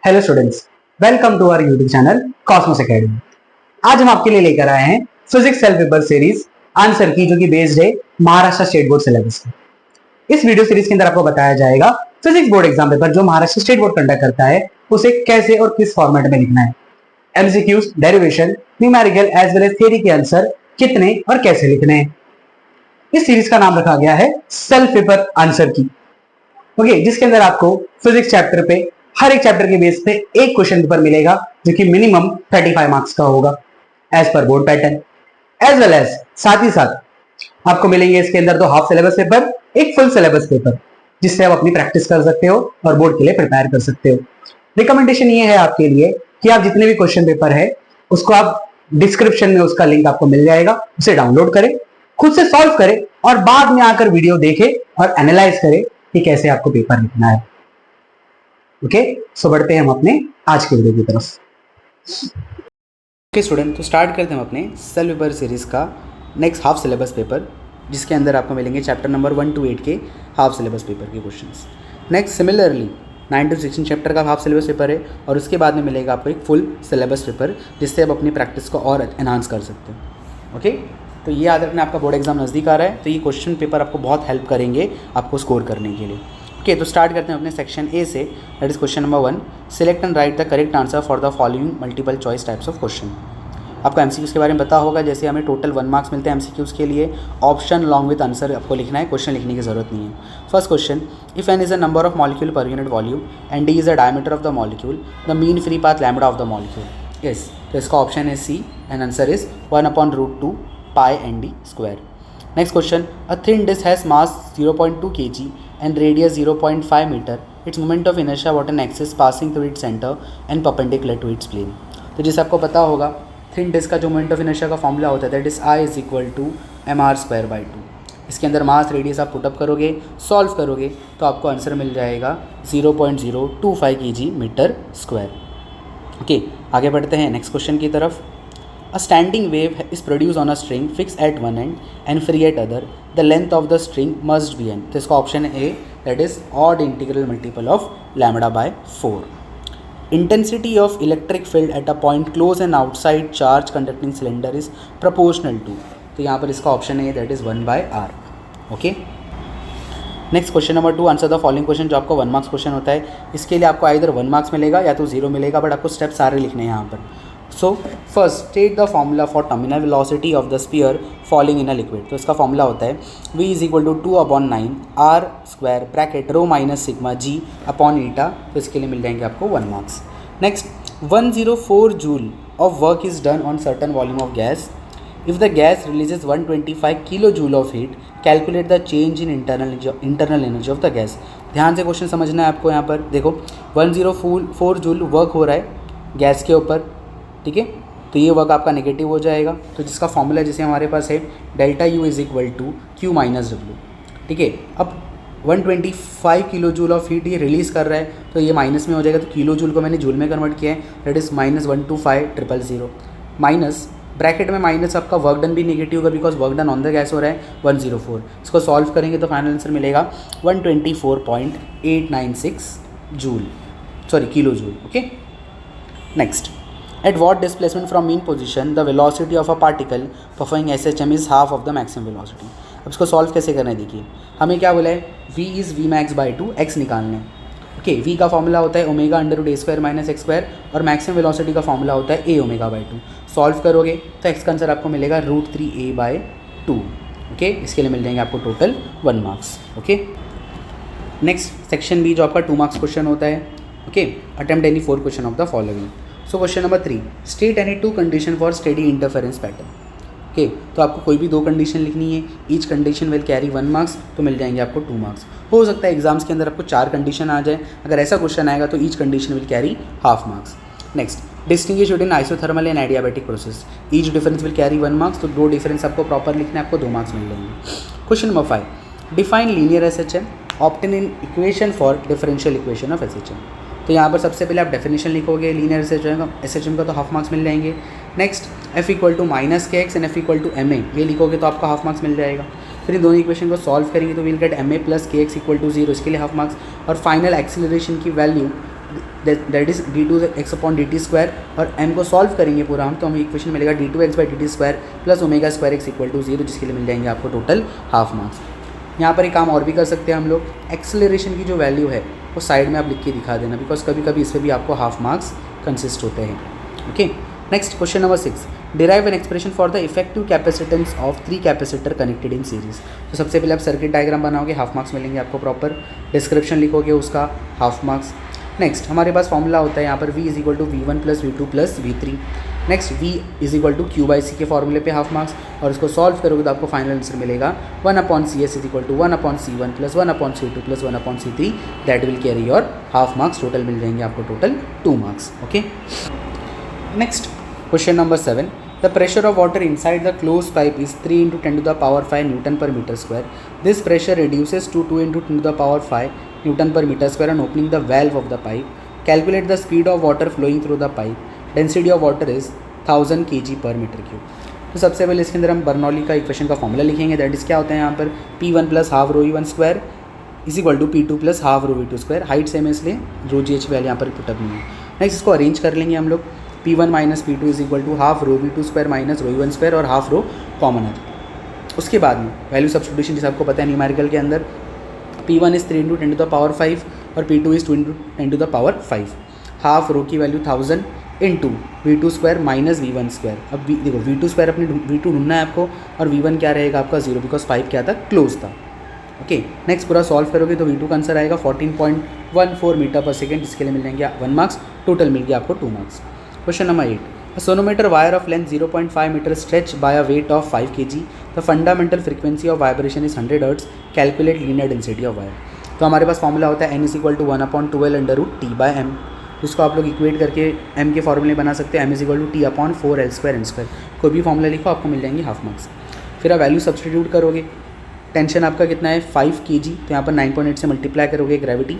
Hello students, welcome to our YouTube channel Cosmos Academy. आज हम आपके लिए लेकर आए हैं physics self paper series answer की, जो कि बेस्ड है महाराष्ट्र स्टेट बोर्ड सिलेबस पे। इस वीडियो सीरीज के अंदर आपको बताया जाएगा फिजिक्स बोर्ड एग्जाम पेपर जो महाराष्ट्र स्टेट बोर्ड कंडक्ट करता है उसे कैसे और किस फॉर्मेट में लिखना है। MCQs, derivation, numerical as well as theory के आंसर कितने और कैसे लिखने हैं। इस सीरीज का नाम रखा गया है सेल्फ पेपर आंसर की, ओके, जिसके अंदर आपको फिजिक्स चैप्टर पे हर एक चैप्टर के बेस पे एक क्वेश्चन पेपर मिलेगा जो कि मिनिमम 35 मार्क्स का होगा एज पर board pattern. As well as साथ ही साथ आपको मिलेंगे इसके अंदर 2 हाफ सिलेबस पेपर, एक फुल सिलेबस पेपर, जिससे आप अपनी प्रैक्टिस कर सकते हो और बोर्ड के लिए प्रिपेयर कर सकते हो। रिकमेंडेशन ये है आपके लिए कि आप जितने भी क्वेश्चन पेपर है उसको आप डिस्क्रिप्शन में उसका लिंक आपको मिल जाएगा, उसे डाउनलोड करें, खुद से सॉल्व करें और बाद में आकर वीडियो देखें और एनालाइज करें कि कैसे आपको पेपर लिखना है। ओके, सो बढ़ते हैं हम अपने आज के वीडियो की तरफ। ओके स्टूडेंट, तो स्टार्ट करते हैं हम अपने सेल्फ पेपर सीरीज़ का नेक्स्ट हाफ सिलेबस पेपर, जिसके अंदर आपको मिलेंगे चैप्टर नंबर 1 to 8 के हाफ सिलेबस पेपर के questions. Next similarly 9 to 16 chapter का हाफ सिलेबस पेपर है और उसके बाद में मिलेगा आपको एक फुल सिलेबस पेपर, जिससे आप अपनी प्रैक्टिस को और एनहांस कर सकते हो। ओके, तो ये याद रखना, आपका बोर्ड एग्जाम नज़दीक आ रहा है तो ये क्वेश्चन पेपर आपको बहुत हेल्प करेंगे आपको स्कोर करने के लिए। ओके, तो स्टार्ट करते हैं अपने सेक्शन ए से, that is question number 1। Select and right the correct answer for the following multiple choice types of question. आपको एमसीक्यूज़ के बारे में पता होगा, जैसे हमें टोटल 1 मार्क्स मिलते हैं एमसीक्यूज़ के लिए। ऑप्शन लॉन्ग विद आंसर आपको लिखना है, क्वेश्चन लिखने की जरूरत नहीं है। First question, if n is a number of molecule per unit volume and d is the diameter of the molecule, the mean free path lambda of the molecule. Yes, तो इसका ऑप्शन है C and answer is 1/√2 pi n d square. Next question, a thin disk has mass 0.2 kg and radius 0.5 meter. Its moment of inertia what an axis passing through its center and perpendicular to its plane. तो जैसे आपको पता होगा thin disc का जो moment of inertia का formula होता है दैट इज I = mr²/2। इसके अंदर मास रेडियस आप पुटअप करोगे, सॉल्व करोगे तो आपको आंसर मिल जाएगा 0.025 kg मीटर स्क्वायर। ओके, आगे बढ़ते हैं नेक्स्ट क्वेश्चन की तरफ। A standing wave is produced on a string fixed at one end and free at other. The length of the string must be n. तो इसका option है A, that is odd integral multiple of λ/4. Intensity of electric field at a point close and outside charge conducting cylinder is proportional to. तो यहाँ पर इसका option है that is 1/r. Okay, next question number 2, answer the following question, जो आपको 1 marks question होता है। इसके लिए आपको आइदर 1 मार्क्स मिलेगा या तो 0 मिलेगा, बट आपको स्टेप सारे लिखने हैं यहाँ पर। So first state the formula for terminal velocity of the sphere falling in a liquid. तो इसका फॉर्मूला होता है v = 2/9 r² bracket ρ - sigma g upon eta. तो इसके लिए मिल जाएंगे आपको 1 marks. Next, 104 joule of work is done on certain volume of gas. If the gas releases 125 kilo joule of heat, calculate the change in internal energy of the gas. ध्यान से question समझना है आपको। यहाँ पर देखो 104 जूल वर्क हो रहा है गैस के ऊपर, ठीक है, तो ये वर्क आपका नेगेटिव हो जाएगा। तो जिसका फॉर्मूला जैसे हमारे पास है ΔU = Q - W, ठीक है। अब 125 किलो जूल ऑफ हीट ये रिलीज़ कर रहा है तो ये माइनस में हो जाएगा, तो किलो जूल को मैंने जूल में कन्वर्ट किया है, दैट इज -125,000 माइनस ब्रैकेट में माइनस आपका वर्क डन भी नेगेटिव होगा because work done on the gas हो रहा है 104। इसको सॉल्व करेंगे तो फाइनल आंसर मिलेगा 124.896 kilo joule. Okay, next, at what displacement from mean position the velocity of a particle performing SHM is half of the maximum velocity। अब इसको solve कैसे करना है, देखिए हमें क्या बोला है, v is vmax/2 x निकालने। ओके, v का फॉर्मूला होता है ω√a² - x² और मैक्सिमम वेलोसिटी का फॉर्मूला होता है aω/2। सॉल्व करोगे तो x का आंसर आपको मिलेगा √3a/2। ओके, इसके लिए मिल जाएंगे आपको total 1 marks. Okay, next section B जो आपका 2 मार्क्स क्वेश्चन होता है। Okay, attempt any 4 question of the following. So question number 3, state any 2 condition for steady interference pattern. Okay, तो आपको कोई भी 2 कंडीशन लिखनी है, each condition will carry 1 marks, तो मिल जाएंगे आपको 2 मार्क्स। हो सकता है एग्जाम्स के अंदर आपको 4 कंडीशन आ जाए, अगर ऐसा क्वेश्चन आएगा तो each condition will carry half marks. Next, distinguish between isothermal and adiabatic process, each difference will carry 1 marks, तो 2 डिफरेंस आपको प्रॉपर लिखना है, आपको 2 मार्क्स मिल जाएंगे। Question number 5, define linear SHM, obtain in equation for differential equation of SHM। तो यहाँ पर सबसे पहले आप डेफिनेशन लिखोगे लीनियर SHM का, तो हाफ मार्क्स मिल जाएंगे। Next, F = -kx and F = ma, ये लिखोगे तो आपका हाफ मार्क्स मिल जाएगा। फिर दोनों इक्वेशन को सॉल्व करेंगे तो विल गेट ma + kx = 0, इसके लिए हाफ मार्क्स। और फाइनल एक्सीलरेशन की वैल्यू दैट इज d2x/dt² और m को सॉल्व करेंगे पूरा हम, तो हमें इक्वेशन मिलेगा d2x/dt² प्लस ω²x = 0, जिसके लिए मिल जाएंगे आपको टोटल हाफ मार्क्स। यहाँ पर एक काम और भी कर सकते हैं हम लोग, एक्सेलरेशन की जो वैल्यू है वो साइड में आप लिख के दिखा देना, बिकॉज कभी कभी इससे भी आपको हाफ मार्क्स कंसिस्ट होते हैं। Okay, next question number 6, derive an expression for the effective capacitance of 3 capacitor connected in series. तो सबसे पहले आप सर्किट डायग्राम बनाओगे, हाफ मार्क्स मिलेंगे आपको प्रॉपर, डिस्क्रिप्शन लिखोगे उसका, हाफ मार्क्स। नेक्स्ट हमारे पास फॉर्मूला होता है यहाँ पर v = v1 + v2 + v3। Next v = q/c के फॉर्मूले पे हाफ मार्क्स, और इसको सॉल्व करोगे तो आपको फाइनल आंसर मिलेगा 1/CS = 1/C1 + 1/C2 + 1/C3, that will carry your half marks. Total मिल जाएंगे आपको total 2 marks. Okay, next question number 7, the pressure of water inside the close pipe is 3 × 10⁵ Nm/m²। This pressure reduces to 2 × 10⁵ Nm/m² on opening the valve of the pipe. Calculate the speed of water flowing through the pipe. Density of water is 1000 kg/m³। तो सबसे पहले इसके अंदर हम Bernoulli का equation का formula लिखेंगे, that is क्या होता है यहाँ पर P1 + ½ ρE1² = P2 + ½ ρV2²। Height same है इसलिए ρgh वैल्यू यहाँ पर पुटअप नहीं है। नेक्स्ट इसको अरेंज कर लेंगे हम लोग, P1 - P2 = ½ ρV2² - ρE1² और ½ ρ कॉमन है। उसके बाद में वैल्यू सब्स्टिट्यूशन जैसे आपको पता है न्यूमेरिकल के अंदर, P1 is 3 × 10⁵ और P2 is 2 × 10⁵। हाफ रो की वैल्यू 1000 इंटू V2² - V1²। अब देखो V2² अपने V2 ढूंढना है आपको, और V1 क्या रहेगा आपका 0, बिकॉज पाइप क्या था, क्लोज था। ओके, नेक्स्ट पूरा सॉल्व करोगे तो V2 का आंसर आएगा 14.14 मीटर/सेकेंड, जिसके लिए मिल जाएंगे 1 मार्क्स। टोटल मिल गया आपको 2 marks. Question number 8, a sonometer wire of length 0.5 meter stretched by a weight of 5 kg. The fundamental frequency of vibration is 100 Hz. Calculate linear density of wire. तो हमारे पास फॉर्मूला होता है n = 1/12√T/m, जिसको आप लोग equate करके m के फॉर्मूले बना सकते हैं, m = T/4L²n²। कोई भी फॉर्मूला लिखो, आपको मिल जाएंगे हाफ मार्क्स। फिर आप वैल्यू सब्सटीट्यूट करोगे, टेंशन आपका कितना है 5 kg, तो यहाँ पर 9.8 से मल्टीप्लाई करोगे ग्रेविटी।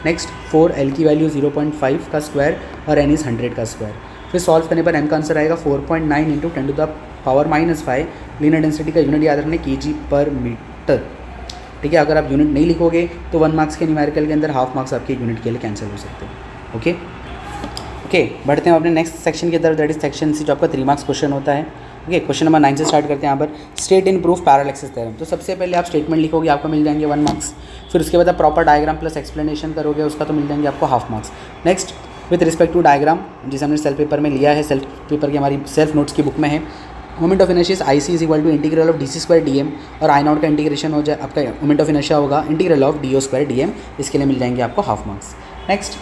नेक्स्ट 4L की वैल्यू 0.5 का स्क्वायर और n इज़ 100 का स्क्वायर। फिर सॉल्व करने पर m का आंसर आएगा 4.9 × 10⁻⁵। लीनियर डेंसिटी का यूनिट याद रखना kg/मीटर। ठीक है, अगर आप यूनिट नहीं लिखोगे तो 1 मार्क्स के न्यूमेरिकल के अंदर हाफ मार्क्स आपके यूनिट के लिए कैंसिल हो सकते हैं। ओके, बढ़ते हैं अपने नेक्स्ट सेक्शन की तरफ, दैट इज सेक्शन सी, जो आपका 3 मार्क्स क्वेश्चन होता है। ओके, क्वेश्चन नंबर 9 से स्टार्ट करते हैं। यहाँ पर state in proof parallel axis theorem. तो सबसे पहले आप स्टेटमेंट लिखोगे, आपको मिल जाएंगे 1 मार्क्स। फिर उसके बाद आप प्रॉपर डायग्राम प्लस एक्सप्लेनेशन करोगे, उसका तो मिल जाएंगे आपको half marks. Next with respect to diagram, जिसे हमने सेल्फ पेपर में लिया है, सेल्फ पेपर की हमारी सेल्फ नोट्स की बुक में है, moment of inertia IC = integral of dc² dm, और I0 का इंटीग्रेशन हो जाए, आपका मोमेंट ऑफ इनर्शिया होगा इंटीग्रल ऑफ do² dm, इसके लिए मिल जाएंगे आपको हाफ मार्क्स। नेक्स्ट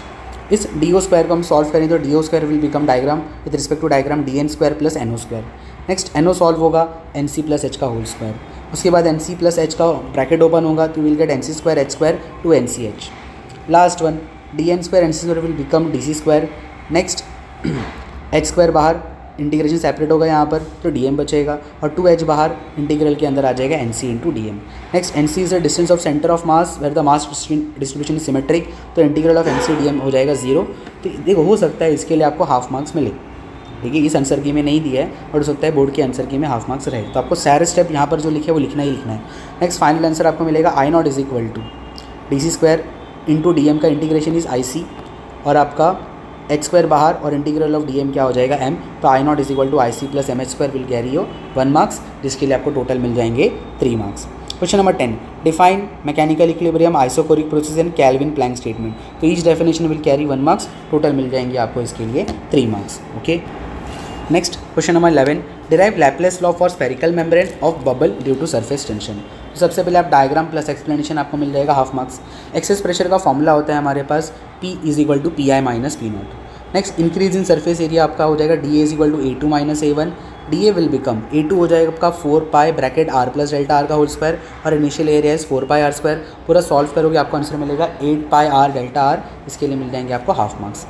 इस do² को हम सॉल्व करें तो do² will become diagram with respect to diagram dn² + no²। Next no solve होगा nc + h का होल स्क्वायर। उसके बाद nc + h का ब्रैकेट ओपन होगा, तो will get nc² h² to nch। Last one dn² nc² will become dc²। Next h² बाहर, integration separate होगा यहाँ पर, तो dm बचेगा, और 2h बाहर, इंटीग्रल के अंदर आ जाएगा nc × dm। Next nc is the distance of centre of mass where the mass distribution is symmetric, तो इंटीग्रल ऑफ nc dm हो जाएगा 0। तो देखो हो सकता है इसके लिए आपको हाफ मार्क्स मिले, ठीक है, इस आंसर की में नहीं दिया है, और हो सकता है बोर्ड के आंसर की में हाफ मार्क्स रहे, तो आपको सारे स्टेप यहाँ पर जो लिखे वो लिखना ही लिखना है। नेक्स्ट फाइनल आंसर आपको मिलेगा I0 = dc² इंटू dm का इंटीग्रेशन इज IC, और आपका h² बाहर, और इंटीग्रल ऑफ dm क्या हो जाएगा m, तो I0 = IC + mh² will carry your 1 marks, जिसके लिए आपको टोटल मिल जाएंगे 3 marks. Question number 10, define mechanical equilibrium, isochoric process and Kelvin Planck statement. तो each definition will carry 1 marks, total मिल जाएंगे आपको इसके लिए 3 marks. Okay, next question number 11, derive Laplace law for spherical membrane of bubble due to surface tension. तो सबसे पहले आप डायग्राम प्लस एक्सप्लेनेशन, आपको मिल जाएगा हाफ मार्क्स। एक्सेस प्रेशर का फॉर्मूला होता है हमारे पास P = PI - P0। Next increase in surface area आपका हो जाएगा DA = A2 - A1। DA will become A2 हो जाएगा आपका 4π ब्रैकेट R + डेल्टा R का होल स्क्वायर, और इनिशियल एरिया इज 4πr²। पूरा सॉल्व करोगे आपको आंसर मिलेगा 8πr डेल्टा R, इसके लिए मिल जाएंगे आपको half marks.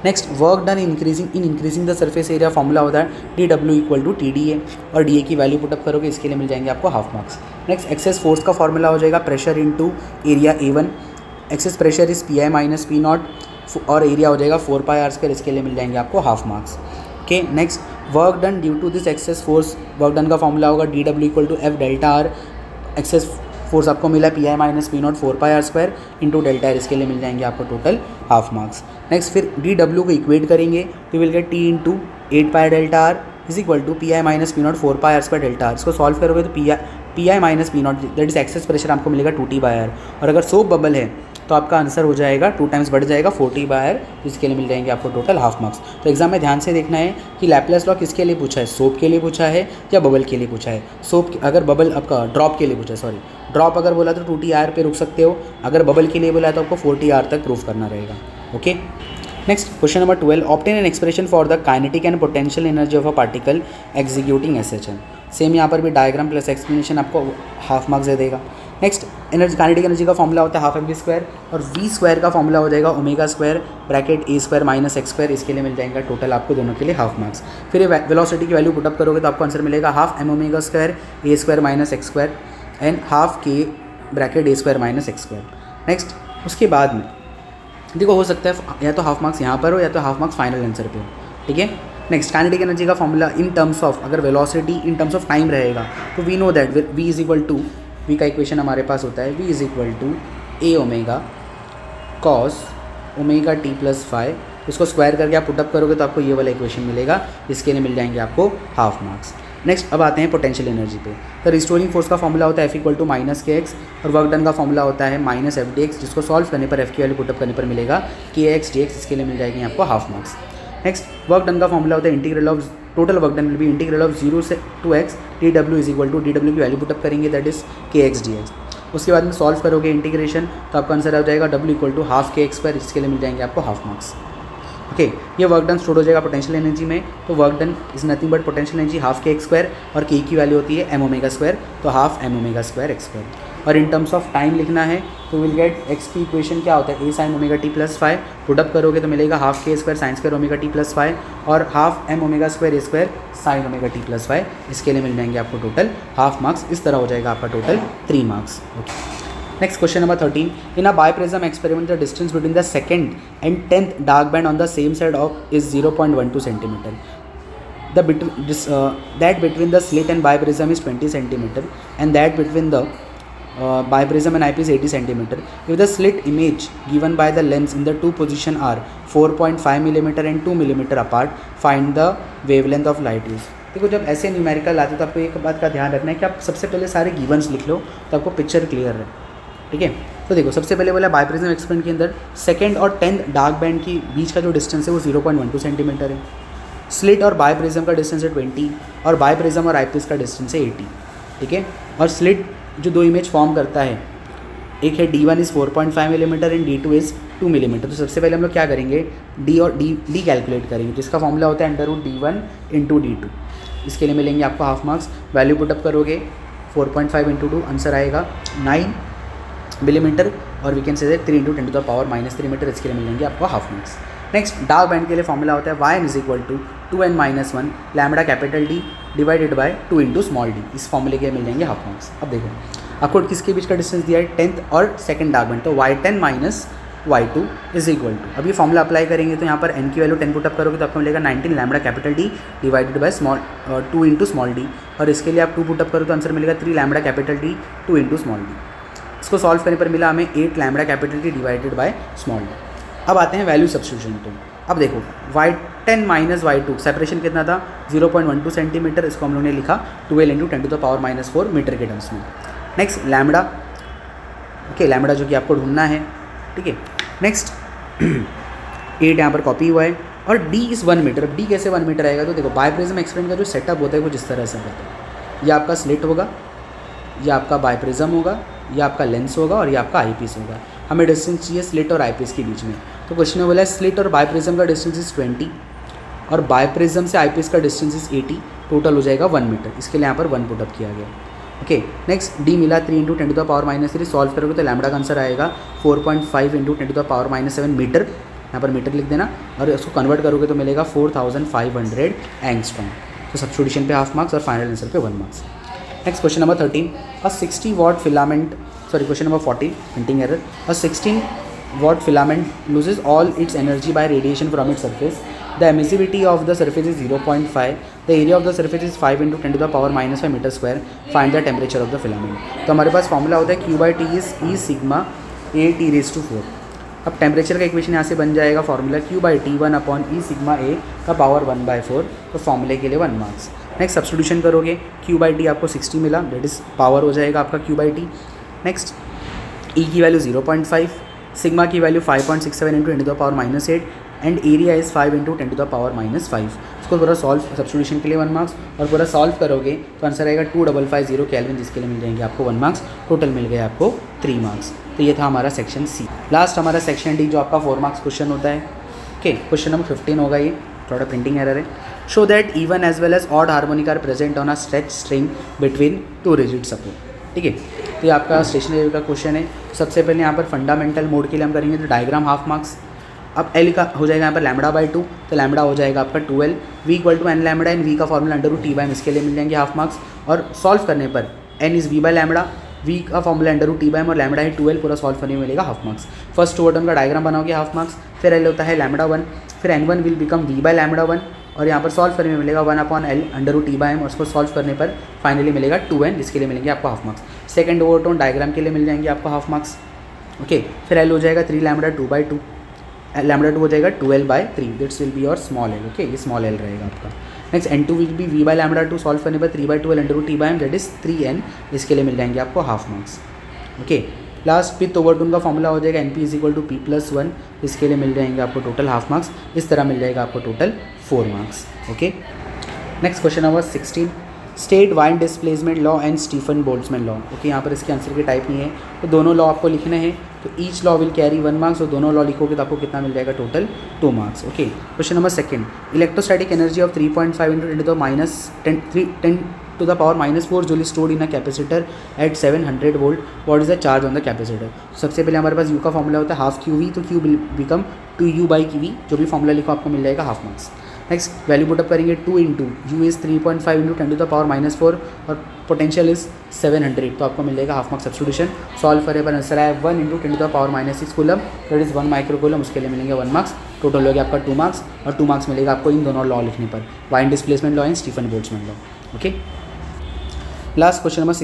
Next work done increasing the surface area, formula होता है dW = TDA, और DA की वैल्यू पुटअप करोगे, इसके लिए मिल जाएंगे आपको half marks. Next excess force का फॉर्मूला हो जाएगा pressure into area A1। Excess pressure is PI - P0, और एरिया हो जाएगा 4πr², इसके लिए मिल जाएंगे आपको half marks. Okay, next work done due to this excess force, work done का फॉर्मूला होगा dW = F delta R। Excess force आपको मिला P i minus P not 4πr² into delta R, इसके लिए मिल जाएंगे आपको टोटल हाफ मार्क्स। नेक्स्ट फिर डी डब्ल्यू को इक्वेट करेंगे तो will get T into 8π delta R is equal to P i minus P not 4πr² delta R. इसको सॉल्व करोगे तो P i minus P not that is excess pressure आपको मिलेगा 2T/r, और अगर सोप बबल है तो आपका आंसर हो जाएगा 2 टाइम्स बढ़ जाएगा 4T/r, इसके लिए मिल जाएंगे आपको टोटल हाफ मार्क्स। तो एग्जाम में ध्यान से देखना है कि लैप्लेस लॉ किसके लिए पूछा है, सोप के लिए पूछा है या बबल के लिए पूछा है। सोप अगर बबल आपका ड्रॉप के लिए पूछा है, सॉरी ड्रॉप अगर बोला तो 2T/r पे रुक सकते हो, अगर बबल के लिए बोला तो आपको 4T/r तक प्रूफ करना रहेगा। Okay, next question number 12, obtain an expression for the kinetic and potential energy of a particle executing SHM. Same यहाँ पर भी डायग्राम प्लस एक्सप्लेनेशन आपको हाफ मार्क्स दे देगा। नेक्स्ट एनर्जी, काइनेटिक एनर्जी का फॉर्मूला होता है हाफ mv², और v² का फॉर्मूला हो जाएगा ω² ब्रैकेट a² माइनस x², इसके लिए मिल जाएगा टोटल आपको दोनों के लिए हाफ मार्क्स। फिर ये वेलोसिटी की वैल्यू पुटअप करोगे तो आपको आंसर मिलेगा half mω² a² minus x² and half k bracket a² minus x²। Next उसके बाद में देखो हो सकता है या तो हाफ मार्क्स यहाँ पर हो या तो हाफ मार्क्स फाइनल आंसर पे हो, ठीक है। नेक्स्ट काइनेटिक एनर्जी का फॉर्मूला इन टर्म्स ऑफ, अगर velocity in terms of time रहेगा तो we know that v is equal to, v का इक्वेशन हमारे पास होता है v is equal to a omega cos omega t plus five, उसको स्क्वायर करके आप पुटअप करोगे तो आपको ये वाला इक्वेशन मिलेगा, इसके लिए मिल जाएंगे आपको हाफ मार्क्स। नेक्स्ट अब आते हैं पोटेंशियल एनर्जी पे। तो रिस्टोरिंग फोर्स का फॉर्मूला होता है F equal to minus kx, और वर्क डन का फॉर्मूला होता है माइनस FdX, जिसको सॉल्व करने पर F की वैल्यू पुटअप करने पर मिलेगा kx dx, इसके लिए मिल जाएगी आपको half marks. Next work done का फॉर्मूला होता है integral of, total work done will be integral of 0 से 2x dw is equal to dw की वैल्यू पुटअप करेंगे दैट इज kx dx। उसके बाद में सॉल्व करोगे इंटीग्रेशन तो आपका आंसर आ जाएगा w equal to half kx², इसके लिए मिल जाएंगे आपको हाफ मार्क्स। ओके, ये वर्क डन स्टोर हो जाएगा पोटेंशियल एनर्जी में, तो work done is nothing but potential energy half kx² और k की वैल्यू होती है mω², तो हाफ mω² x²। और इन टर्म्स ऑफ टाइम लिखना है तो विल गेट x की इक्वेशन क्या होता है a sin ωt plus 5, put up करोगे तो मिलेगा half k² sin² ωt plus 5 और half mω² a² sin ωt plus 5, इसके लिए मिल जाएंगे आपको टोटल हाफ मार्क्स। इस तरह हो जाएगा आपका total 3 marks. Okay, next question number 13, in a biprism experiment the distance between the second and 10th dark band on the same side of is 0.12 centimetre, that between the slit and biprism is 20 centimeter and that between the biprism and eyepiece 80 centimeter. If the slit image given by the lens in the two position are 4.5 millimeter and 2 millimeter apart, find the wavelength of light is। देखो जब ऐसे numerical आते तो आपको एक बात का ध्यान रखना है कि आप सबसे पहले सारे गिवन्स लिख लो तो आपको पिक्चर क्लियर है, ठीक है। तो देखो सबसे पहले बोला बाइप्रिज्म एक्सपेरिमेंट के अंदर सेकंड और 10th डार्क बैंड की बीच का जो डिस्टेंस है वो 0.12 सेंटीमीटर है, स्लिट और बाइप्रिज्म का डिस्टेंस है 20 और बाइप्रिज्म और आईपीस का डिस्टेंस है 80, ठीक है। और स्लिट जो दो इमेज फॉर्म करता है, एक है D1 is 4.5 millimetre and D2 is 2 millimetre. तो सबसे पहले हम लोग क्या करेंगे, D और D कैलकुलेट करेंगे, जिसका फॉर्मूला होता है √D1 इंटू D2, इसके लिए मिलेंगे आपको हाफ मार्क्स। वैल्यू पुटअप करोगे 4.5 इंटू 2 आंसर आएगा 9 मिलीमीटर और we can say 3 into 10 to the power -3 metre, इसके लिए मिलेंगे आपको half marks. Next dark band के लिए फॉर्मूला होता है yn is equal to 2n-1 lambda capital D divided by 2 into small d, इस फॉर्मूले के मिल जाएंगे हाफ मार्क्स। अब देखो आपको किसके बीच का डिस्टेंस दिया है 10th और सेकंड डार्क बैंड, तो y10 minus y2 is equal to, अब ये फॉर्मूला अप्लाई करेंगे तो यहाँ पर n की वैल्यू 10 पुटअप करोगे तो आपको मिलेगा 19 lambda capital D divided by 2 into small d, और इसके लिए आप 2 पुटअप करो तो आंसर मिलेगा 3 lambda capital D 2 into small d। इसको सॉल्व करने पर मिला हमें 8 lambda capital D divided by small d। अब आते हैं वैल्यू सब्स्टिट्यूशन पे। अब देखो y10 माइनस y2 सेपरेशन कितना था 0.12 सेंटीमीटर, इसको हम लोगों ने लिखा 12 into 10 to the power -4 metre के टर्म्स में। नेक्स्ट लैम्बडा, ओके लैम्बडा जो कि आपको ढूंढना है, ठीक है। नेक्स्ट 8 यहाँ पर कॉपी हुआ है और d इज़ 1 मीटर। अब d कैसे 1 मीटर आएगा, तो देखो बाइप्रिज्म एक्सपेरिमेंट का जो सेटअप होता है वो जिस तरह से होता है, ये आपका स्लिट होगा, ये आपका बाइप्रिज्म होगा, ये आपका लेंस होगा और ये आपका आईपीस होगा। हमें डिस्टेंस चाहिए स्लिट और आईपीस के बीच में, तो क्वेश्चन में बोला है स्लिट और बाइप्रिज्म का डिस्टेंस इज 20 और बाइप्रिज्म से आईपीस का डिस्टेंस इज 80, टोटल हो जाएगा 1 मीटर, इसके लिए यहाँ पर 1 पुटअप किया गया। ओके नेक्स्ट डी मिला 3 into 10 to the power -3, solve करोगे तो लैम्बडा का आंसर आएगा 4.5 into 10 to the power -7 metre, यहाँ पर मीटर लिख देना, और इसको कन्वर्ट करोगे तो मिलेगा 4500 एंगस्ट्रॉम। तो सब्स्टिट्यूशन पे हाफ मार्क्स और फाइनल आंसर पे 1 marks. Next question number 13, a 60 watt filament, sorry question number 14, printing error, a 16 watt filament loses all its energy by radiation from its surface, the emissivity of the surface is 0.5, the area of the surface is 5 × 10⁻⁻5 metre square, find the temperature of the filament. तो हमारे पास formula होता है Q/T is E sigma A T⁴। अब temperature का equation यहाँ से बन जाएगा formula Q/T 1/E sigma A का पावर 1/4, तो फॉर्मूले के लिए 1 मार्क्स। नेक्स्ट सब्स्टिट्यूशन करोगे, Q/T आपको 60 मिला, दैट इज पावर हो जाएगा आपका Q/T। नेक्स्ट E की वैल्यू 0.5, सिग्मा की वैल्यू 5.67 × 10⁻⁸ एंड एरिया इज़ 5 × 10⁻⁵। इसको पूरा सॉल्व सब्स्टिट्यूशन के लिए 1 मार्क्स, और पूरा सॉल्व करोगे तो आंसर आएगा 2550 केल्विन, जिसके लिए मिल जाएंगे आपको 1 मार्क्स। टोटल मिल गए आपको 3 मार्क्स। तो ये था हमारा सेक्शन सी। लास्ट हमारा सेक्शन डी, जो आपका 4 मार्क्स क्वेश्चन होता है। ओके, क्वेश्चन नंबर 15 होगा, ये थोड़ा प्रिंटिंग एरर है। Show that even as well as odd harmonic are present on a stretch string between 2 rigid support. ठीक है, तो ये आपका स्टेशनरी का क्वेश्चन है। सबसे पहले यहाँ पर फंडामेंटल मोड के लिए हम करेंगे तो डायग्राम हाफ मार्क्स। अब एल का हो जाएगा यहाँ पर λ/2, तो लैम्बडा हो जाएगा आपका 12, v = n λ, एंड v का फॉर्मूला √T/m, इसके लिए मिल जाएंगे हाफ मार्क्स। और सॉल्व करने पर n इज़ v/λ, v का फॉर्मूला √T/m और लैम्बडा है 12, पूरा सॉल्व करने में मिलेगा half marks. First two word का डायग्राम बनाओगे हाफ मार्क्स। फिर एल होता है λ1, फिर n1 विल बिकम v/λ1, और यहाँ पर सॉल्व करने में मिलेगा 1/L √T/m, और उसको सॉल्व करने पर फाइनली मिलेगा 2n, जिसके लिए मिलेंगे आपको half marks. Second overtone diagram के लिए मिल जाएंगे आपको हाफ मार्क्स। ओके, फिर एल हो जाएगा 3λ 2/2, λ2 हो जाएगा 2l/3, this will be your small L. Okay, ये स्मॉल एल रहेगा आपका। Next n2 will be v/λ2, solve करने पर 3/2l √T/m, that is 3n, इसके लिए मिल जाएंगे आपको half marks. Okay, last fifth overtone का फॉर्मूला हो जाएगा np = p+1, इसके लिए मिल जाएंगे आपको टोटल हाफ मार्क्स। इस तरह मिल जाएगा आपको total 4 marks. Okay, next question number 16, state wine displacement law and Stefan Boltzmann law. Okay, यहाँ पर इसके आंसर की टाइप नहीं है, तो दोनों लॉ आपको लिखने हैं। तो each law will carry 1 marks, और दोनों लॉ लिखोगे तो आपको कितना मिल जाएगा total 2 marks. Okay, question number 2, electrostatic energy of 3.5 × 10⁻⁻4 joule stored in a capacitor eight 700 volt, what is the charge on the capacitor. सबसे पहले हमारे पास U का फॉर्मूला होता है हाफ QV, तो Q बिकम 2U/QV, जो भी फॉर्मूला लिखो आपको मिल जाएगा half marks. Next value put up करेंगे 2 × U इज़ 3.5 × 10⁻⁴, और पोटेंशियल इज 700, तो आपको मिल जाएगा हाफ मार्क्स सब्स्टिट्यूशन। सॉल्व करे पर आंसर आया 1 × 10⁻⁻6 कूलम, दैट इज 1 माइक्रोकूलम, उसके लिए मिलेंगे 1 मार्क्स। टोटल हो गया आपका 2 मार्क्स, और 2 मार्क्स मिलेगा आपको इन दोनों लॉ लिखने पर, Wien displacement law and Stefan Boltzmann law. Okay, last question number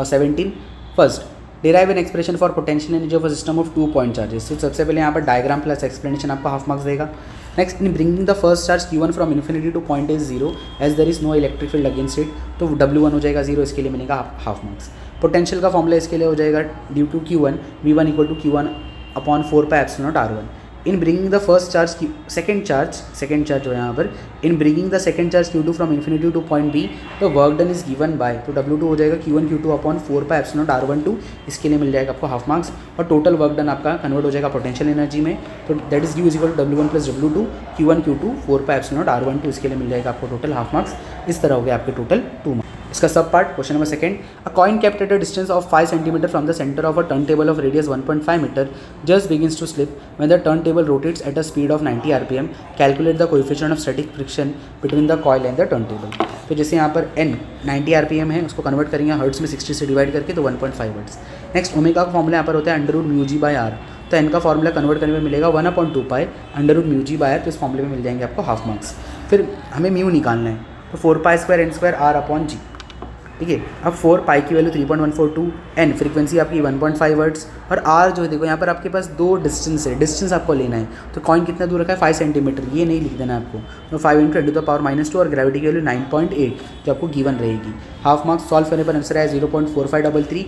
17, first derive an expression for potential energy of a system of 2 point charges. तो सबसे पहले यहाँ पर डायग्राम प्लस एक्सप्लेनेशन आपको हाफ मार्क्स देगा। Next, in bringing the first charge Q1 from infinity to point is 0 as there is no electric field against it, तो W1 हो जाएगा 0, इसके लिए मिलेगा हाफ मार्क्स। पोटेंशियल का फॉर्मूला इसके लिए हो जाएगा due to Q1 V1 = Q1/4πε0R1। In bringing the first charge second charge जो यहाँ पर in bringing the second charge Q2 from infinity to point B, तो work done is given by, तो W2 हो जाएगा Q1 Q2/4πε0R12, इसके लिए मिल जाएगा आपको हाफ मार्क्स। और टोटल वर्क डन आपका कन्वर्ट हो जाएगा पोटेंशियल एनर्जी में, तो that is U = W1 + W2 Q1 Q2/4πε0R12, इसके लिए मिल जाएगा आपको टोटल हाफ मार्क्स। इस तरह हो गया आपके टोटल 2 मार्क्स। इसका sub part question number 2, a coin kept at a distance of 5 cm from the centre of a turn table of radius 1.5 metre just begins to slip when the turn table rotates at a speed of 90 rpm, calculate the coefficient of static friction between the coil and the turn table. तो जैसे यहाँ पर n 90 rpm है, उसको convert करेंगे hertz में 60 से divide करके, तो 1.5 हर्ट्स। नेक्स्ट ओमेगा का फॉर्मूला यहाँ पर होता है √μg/r, तो n का फॉर्मूला कन्वर्ट करने में मिलेगा 1/2π √μg/r, तो इस फॉर्मूले में मिल जाएंगे आपको हाफ मार्क्स। फिर हमें म्यू निकालना है, तो 4π² r/g। ठीक है, अब 4π की वैल्यू 3.142, n फ्रीक्वेंसी आपकी 1.5 हर्ट्ज, और r जो है देखो यहाँ पर आपके पास 2 डिस्टेंस है, डिस्टेंस आपको लेना है। तो कॉइन कितना दूर रखा है 5 सेंटीमीटर, ये नहीं लिख देना आपको, तो 5 × 10⁻⁻2, और ग्रेविटी की वैल्यू 9.8 जो आपको गिवन रहेगी। हाफ मार्क्स सॉल्व करने पर आंसर आया 0.4533,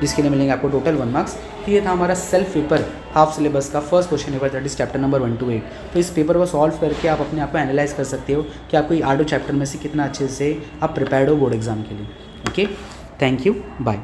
जिसके लिए मिलेंगे आपको टोटल 1 मार्क्स। तो ये था हमारा सेल्फ पेपर हाफ सिलेबस का first question paper, that is chapter number 1 to 8। तो इस पेपर को सॉल्व करके आप अपने आप को एनालाइज कर सकते हो कि आपको ये 8 चैप्टर में से कितना अच्छे से आप प्रिपेयर्ड हो बोर्ड एग्जाम के लिए। Okay, thank you, bye.